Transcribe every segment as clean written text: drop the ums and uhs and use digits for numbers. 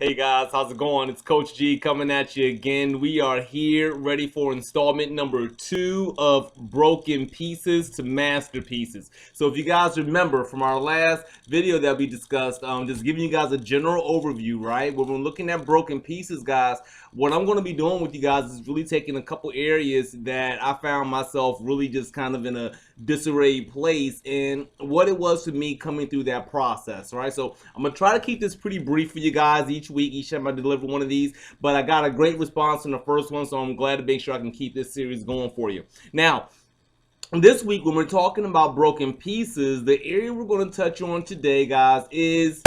Hey guys, how's it going? It's Coach G coming at you again. We are here ready for installment number 2 of Broken Pieces to Masterpieces. So if you guys remember from our last video that we discussed, just giving you guys a general overview, right? When we're looking at broken pieces, guys, what I'm going to be doing with you guys is really taking a couple areas that I found myself really just kind of in a disarray place and what it was for me coming through that process, right? So I'm going to try to keep this pretty brief for you guys each week, each time I deliver one of these, but I got a great response from the first one, so I'm glad to make sure I can keep this series going for you. Now, this week when we're talking about broken pieces, the area we're going to touch on today, guys, is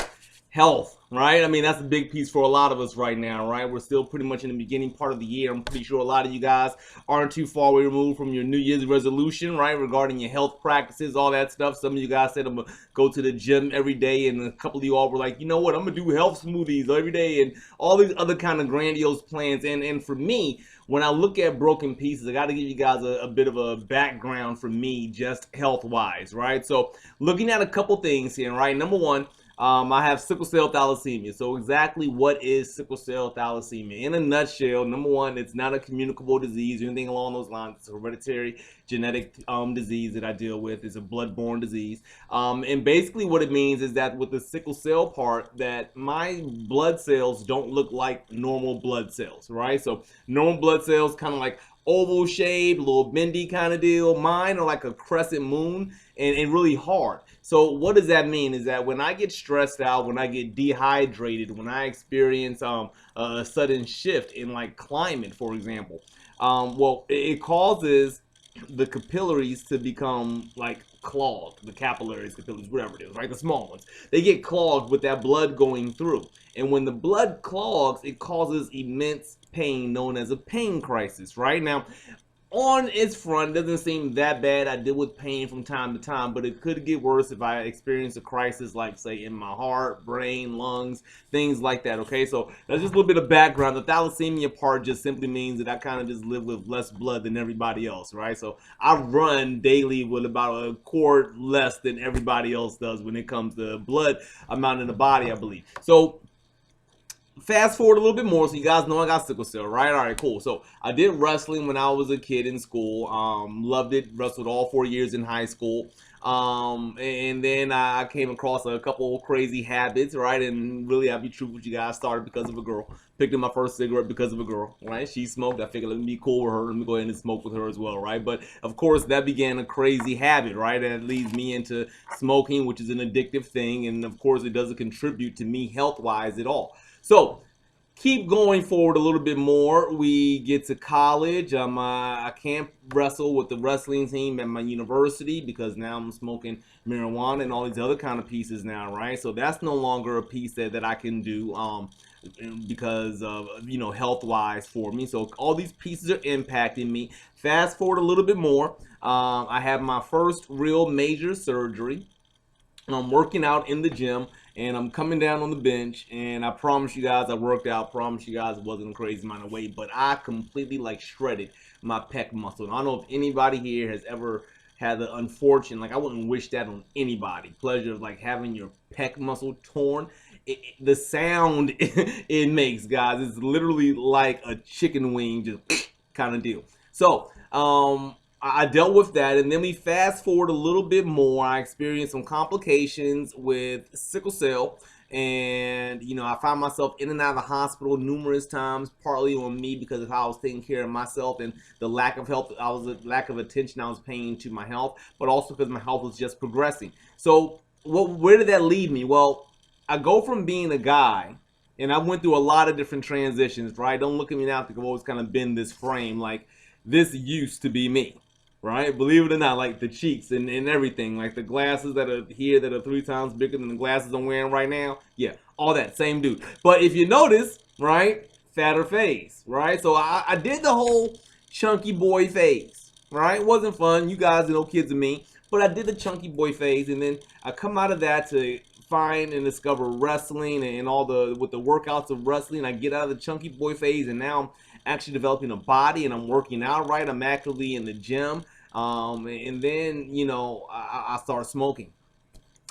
health, right? I mean, that's a big piece for a lot of us right now, right? We're still pretty much in the beginning part of the year. I'm pretty sure a lot of you guys aren't too far away removed from your New Year's resolution, right? Regarding your health practices, all that stuff. Some of you guys said I'm gonna go to the gym every day, and a couple of you all were like, you know what, I'm gonna do health smoothies every day, and all these other kind of grandiose plans. And for me, when I look at broken pieces, I got to give you guys a bit of a background for me, just health wise, right? So looking at a couple things here, right? Number one, I have sickle cell thalassemia. So exactly what is sickle cell thalassemia? In a nutshell, number one, it's not a communicable disease or anything along those lines. It's a hereditary genetic disease that I deal with. It's a blood-borne disease. And basically what it means is that with the sickle cell part, that my blood cells don't look like normal blood cells, right? So normal blood cells kind of like oval shaped, little bendy kind of deal. Mine are like a crescent moon and really hard. So what does that mean is that when I get stressed out, when I get dehydrated, when I experience a sudden shift in like climate, for example, well, it causes the capillaries to become like clogged, the capillaries, capillaries, whatever it is, right? The small ones. They get clogged with that blood going through. And when the blood clogs, it causes immense pain known as a pain crisis, right? Now, on its front, it doesn't seem that bad. I deal with pain from time to time, but it could get worse if I experience a crisis like, say, in my heart, brain, lungs, things like that, okay? So that's just a little bit of background. The thalassemia part just simply means that I kind of just live with less blood than everybody else, right? So I run daily with about a quart less than everybody else does when it comes to blood amount in the body, I believe. So fast forward a little bit more, so you guys know I got sickle cell, right? All right, cool. So I did wrestling when I was a kid in school. Loved it. Wrestled all 4 years in high school. And then I came across a couple crazy habits, right? And really, I'll be true with you guys. Started because of a girl. Picked up my first cigarette because of a girl, right? She smoked. I figured let me be cool with her. Let me go ahead and smoke with her as well, right? But of course, that began a crazy habit, right? That leads me into smoking, which is an addictive thing, and of course, it doesn't contribute to me health-wise at all. So keep going forward a little bit more. We get to college. I can't wrestle with the wrestling team at my university because now I'm smoking marijuana and all these other kind of pieces now, right? So that's no longer a piece that I can do because of, health wise for me. So all these pieces are impacting me. Fast forward a little bit more. I have my first real major surgery. I'm working out in the gym and I'm coming down on the bench, and I promise you guys I worked out. Promise you guys it wasn't a crazy amount of weight, but I completely like shredded my pec muscle. And I don't know if anybody here has ever had the unfortunate, like I wouldn't wish that on anybody, pleasure of like having your pec muscle torn. The sound it makes, guys, it's literally like a chicken wing, just kind of deal. So I dealt with that, and then we fast forward a little bit more. I experienced some complications with sickle cell, and I found myself in and out of the hospital numerous times, partly on me because of how I was taking care of myself and the lack of health, lack of attention I was paying to my health, but also because my health was just progressing. So where did that lead me? Well, I go from being a guy, and I went through a lot of different transitions, right? Don't look at me now because I've always kind of been this frame. Like, this used to be me, right? Believe it or not, like the cheeks and everything, like the glasses that are here that are 3 times bigger than the glasses I'm wearing right now. Yeah, all that, same dude. But if you notice, right, fatter face, right? So I did the whole chunky boy phase, right? It wasn't fun. You guys know kids of me. But I did the chunky boy phase, and then I come out of that to find and discover wrestling and all with the workouts of wrestling. I get out of the chunky boy phase, and now I'm actually developing a body and I'm working out, right? I'm actively in the gym. And then, I start smoking.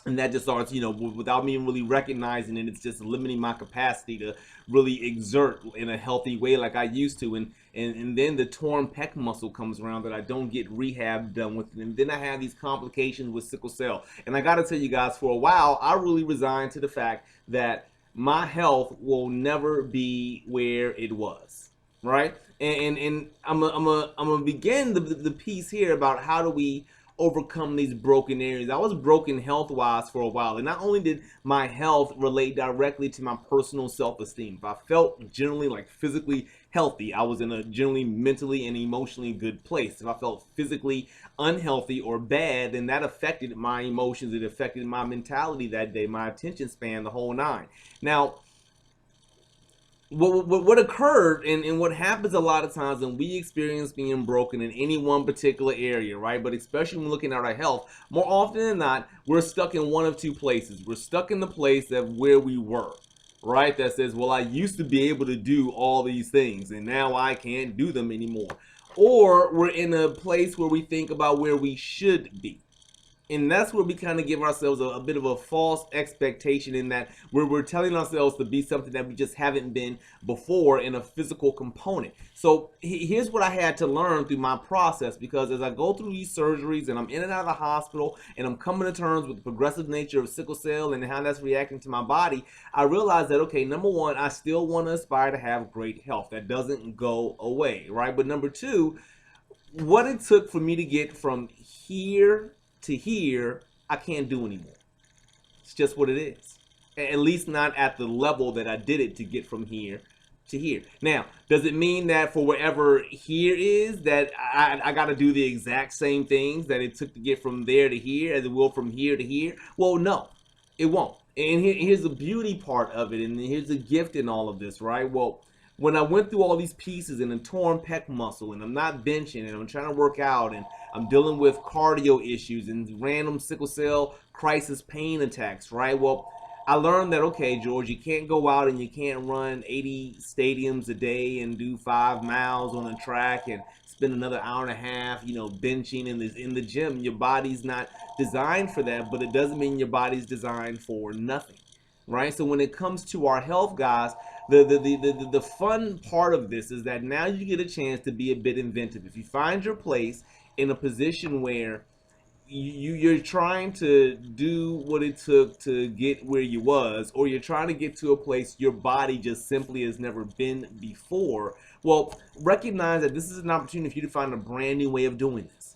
and that just starts, without me really recognizing it, it's just limiting my capacity to really exert in a healthy way like I used to. And then the torn pec muscle comes around that I don't get rehab done with, and then I have these complications with sickle cell. And I got to tell you guys, for a while I really resigned to the fact that my health will never be where it was, right? And I'm gonna begin the piece here about how do we overcome these broken areas. I was broken health wise for a while, and not only did my health relate directly to my personal self-esteem, if I felt generally like physically healthy, I was in a generally mentally and emotionally good place. If I felt physically unhealthy or bad, then that affected my emotions, it affected my mentality that day, my attention span, the whole nine. Now, what occurred and what happens a lot of times when we experience being broken in any one particular area, right? But especially when looking at our health, more often than not, we're stuck in one of two places. We're stuck in the place of where we were, right? That says, well, I used to be able to do all these things and now I can't do them anymore. Or we're in a place where we think about where we should be. And that's where we kind of give ourselves a bit of a false expectation, in that we're telling ourselves to be something that we just haven't been before in a physical component. So here's what I had to learn through my process, because as I go through these surgeries and I'm in and out of the hospital and I'm coming to terms with the progressive nature of sickle cell and how that's reacting to my body, I realized that, okay, number one, I still want to aspire to have great health. That doesn't go away, right? But number two, what it took for me to get from here to here, I can't do anymore. It's just what it is. At least not at the level that I did it to get from here to here. Now, does it mean that for wherever here is, that I got to do the exact same things that it took to get from there to here as it will from here to here? Well, no, it won't. And here's the beauty part of it, and here's the gift in all of this, right? Well, when I went through all these pieces and a torn pec muscle, and I'm not benching, and I'm trying to work out, and I'm dealing with cardio issues and random sickle cell crisis pain attacks, right? Well, I learned that, okay, George, you can't go out and you can't run 80 stadiums a day and do 5 miles on a track and spend another hour and a half, benching in the gym. Your body's not designed for that, but it doesn't mean your body's designed for nothing, right? So when it comes to our health, guys, the fun part of this is that now you get a chance to be a bit inventive. If you find your place in a position where you're trying to do what it took to get where you was, or you're trying to get to a place your body just simply has never been before, well, recognize that this is an opportunity for you to find a brand new way of doing this.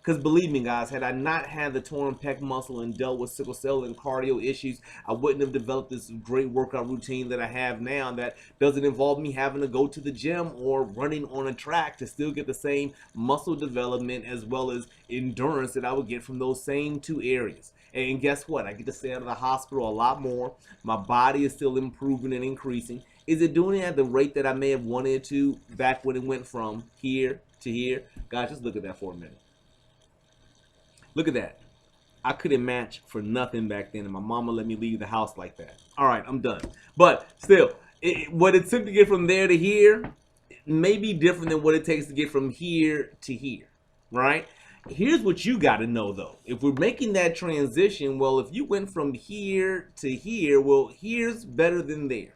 Because believe me, guys, had I not had the torn pec muscle and dealt with sickle cell and cardio issues, I wouldn't have developed this great workout routine that I have now that doesn't involve me having to go to the gym or running on a track to still get the same muscle development as well as endurance that I would get from those same two areas. And guess what? I get to stay out of the hospital a lot more. My body is still improving and increasing. Is it doing it at the rate that I may have wanted to back when it went from here to here? Guys, just look at that for a minute. Look at that. I couldn't match for nothing back then, and my mama let me leave the house like that. All right, I'm done. But still, what it took to get from there to here may be different than what it takes to get from here to here, right? Here's what you got to know, though. If we're making that transition, well, if you went from here to here, well, here's better than there.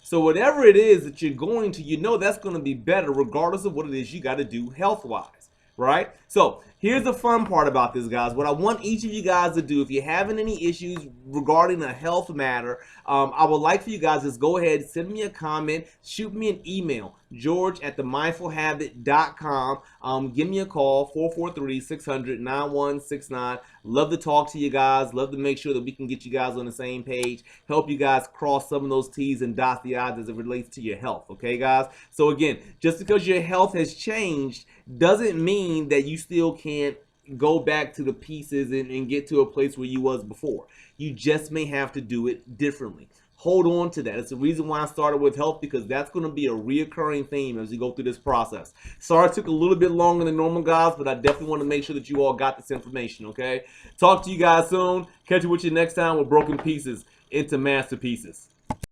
So whatever it is that you're going to, that's going to be better regardless of what it is you got to do health-wise, right? So here's the fun part about this, guys. What I want each of you guys to do, if you're having any issues regarding a health matter, I would like for you guys to just go ahead, send me a comment, shoot me an email, george@themindfulhabit.com. Give me a call, 443-600-9169. Love to talk to you guys. Love to make sure that we can get you guys on the same page, help you guys cross some of those T's and dot the I's as it relates to your health, okay, guys? So again, just because your health has changed doesn't mean that you still can't go back to the pieces and get to a place where you was before. You just may have to do it differently. Hold on to that. It's the reason why I started with health, because that's going to be a reoccurring theme as you go through this process. Sorry it took a little bit longer than normal, guys, but I definitely want to make sure that you all got this information, okay? Talk to you guys soon. Catch you with you next time with Broken Pieces into Masterpieces.